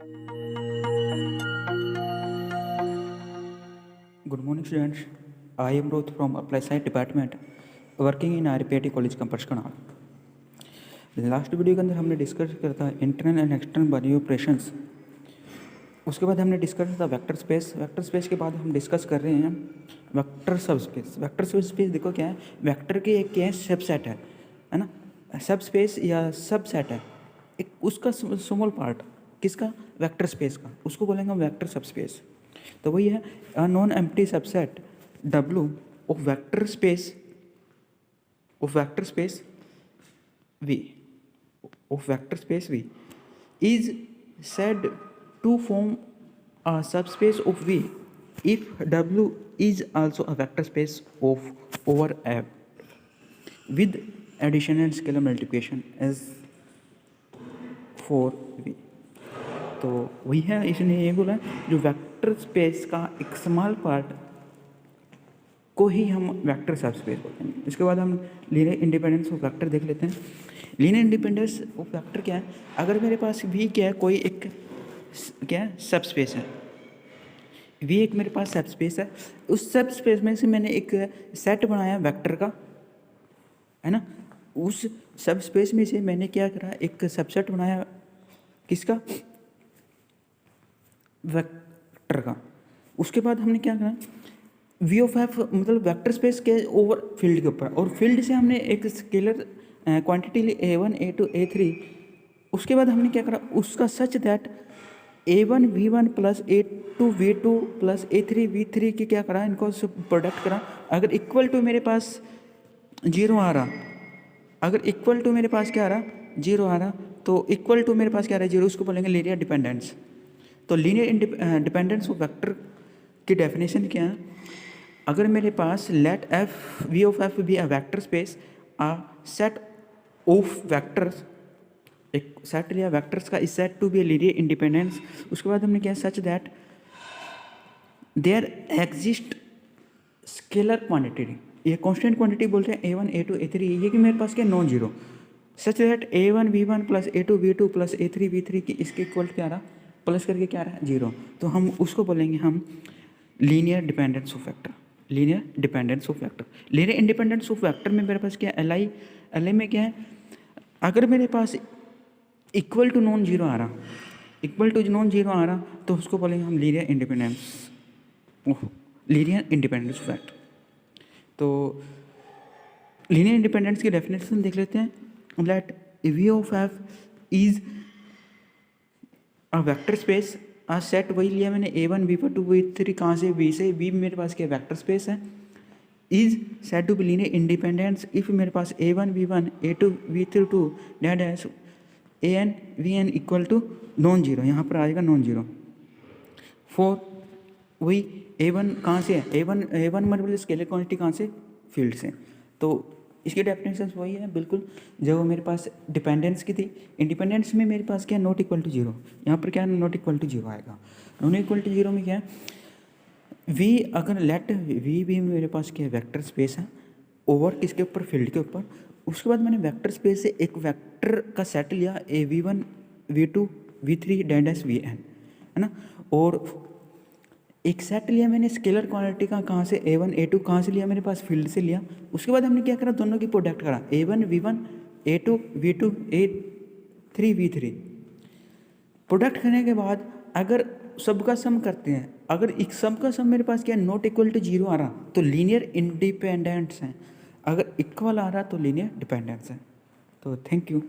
Good morning, students. I am Ruth from Applied Science Department, working in RPIT College Campus Karnal. Last video के अंदर हमने discuss किया था internal and external binary operations. उसके बाद हमने डिस्कस किया था वेक्टर स्पेस। वेक्टर स्पेस के बाद हम डिस्कस कर रहे हैं वेक्टर सबस्पेस। वेक्टर सबस्पेस देखो क्या है, वेक्टर के एक क्या है सबसेट है ना, सब स्पेस या सबसेट है एक, उसका स्मॉल पार्ट किसका, वेक्टर स्पेस का, उसको बोलेंगे हम वेक्टर सबस्पेस। तो वही है a non empty subset W of vector space V is said to form a subspace of V if W is also a vector space of over F with addition and scalar multiplication as for V। तो वही है, इसने ये बोला जो vector space का एक small part को ही हम वेक्टर सबस्पेस बोलते हैं। इसके बाद हम लीनियर इंडिपेंडेंस ऑफ वेक्टर देख लेते हैं। लीनियर इंडिपेंडेंस ऑफ वेक्टर क्या है, अगर मेरे पास भी क्या है कोई एक क्या है सबस्पेस है, वी एक मेरे पास सबस्पेस है, उस सबस्पेस में से मैंने एक सेट बनाया वेक्टर का, है ना, उस सबस्पेस में से मैंने क्या करा, एक सबसेट बनाया किसका, वेक्टर का। उसके बाद हमने क्या करा, वी ऑफ एफ मतलब वेक्टर स्पेस के ओवर फील्ड के ऊपर, और फील्ड से हमने एक स्केलर क्वांटिटी ली A1 A2 A3। उसके बाद हमने क्या करा, उसका such that A1 V1 plus A2 V2 plus A3 V3 की क्या करा, इनको प्रोडक्ट करा। अगर इक्वल टू मेरे पास जीरो आ रहा, अगर इक्वल टू मेरे पास क्या आ रहा, जीरो आ रहा, तो इक्वल टू मेरे पास क्या आ रहा है, जीरो, उसको बोलेंगे लीनियर डिपेंडेंस। तो लीनियर डिपेंडेंस ऑफ वेक्टर की डेफिनेशन क्या है, अगर मेरे पास let F V of F be a vector space, a set of vectors, एक सेट लिया वेक्टर्स का, इस set to be a linear independence. उसके बाद हमने क्या, such that there exist scalar quantity, ये कांस्टेंट क्वांटिटी बोलते हैं A1 A2 A3, ये कि मेरे पास क्या non zero, such that A1 V1 plus A2 V2 plus A3 V3 की इसके इक्वल क्या आ रहा, प्लस करके क्या आ रहा है, जीरो। तो हम उसको बोलेंगे हम linear dependence of vector. Linear dependence of vector, linear independence of vector में मेरे पास क्या है, एल में क्या है, अगर मेरे पास इक्वल टू नॉन जीरो आ रहा, इक्वल टू नॉन जीरो आ रहा, तो उसको बोलेंगे हम लीनियर इंडिपेंडेंस ऑफ वेक्टर। तो लीनियर इंडिपेंडेंस की डेफिनेशन देख लेते हैं, let V of F is a vector space, a set वही लिया मैंने A1 V1 V3, कहाँ से, V से, V मेरे पास क्या वेक्टर स्पेस है, is said to be linear independence if मेरे पास A1 V1 A2 V3 2 डेट है AN VN equal to non zero, यहाँ पर आएगा नॉन जीरो। फोर वही A1 कहाँ से है, A1 मतलब स्केलर क्वांटिटी कहाँ से, फील्ड से। तो इसकी डेफिनेशन वही है बिल्कुल जो मेरे पास डिपेंडेंस की थी। इंडिपेंडेंस में मेरे पास क्या है, नॉट इक्वल टू जीरो, यहाँ पर क्या है, नॉट इक्वल टू जीरो आएगा। नॉट इक्वल टू जीरो में क्या है, वी अगर लेट वी भी मेरे पास क्या है, वेक्टर स्पेस है ओवर किसके ऊपर, फील्ड के ऊपर। उसके बाद मैंने वेक्टर स्पेस से एक वेक्टर का सेट लिया V1 V2 V3 dash VN, है ना, और एक सेट लिया मैंने स्केलर क्वांटिटी का, कहाँ से, A1 A2 कहाँ से लिया, मेरे पास फील्ड से लिया। उसके बाद हमने क्या करा, दोनों की प्रोडक्ट करा, A1 V1 A2 V2 A3 V3। Product करने के बाद अगर सबका सम करते हैं, अगर एक सम का सम मेरे पास क्या है, नॉट इक्वल टू जीरो आ रहा, तो लीनियर इंडिपेंडेंस है, अगर इक्वल आ रहा तो लीनियर डिपेंडेंस है। तो थैंक यू।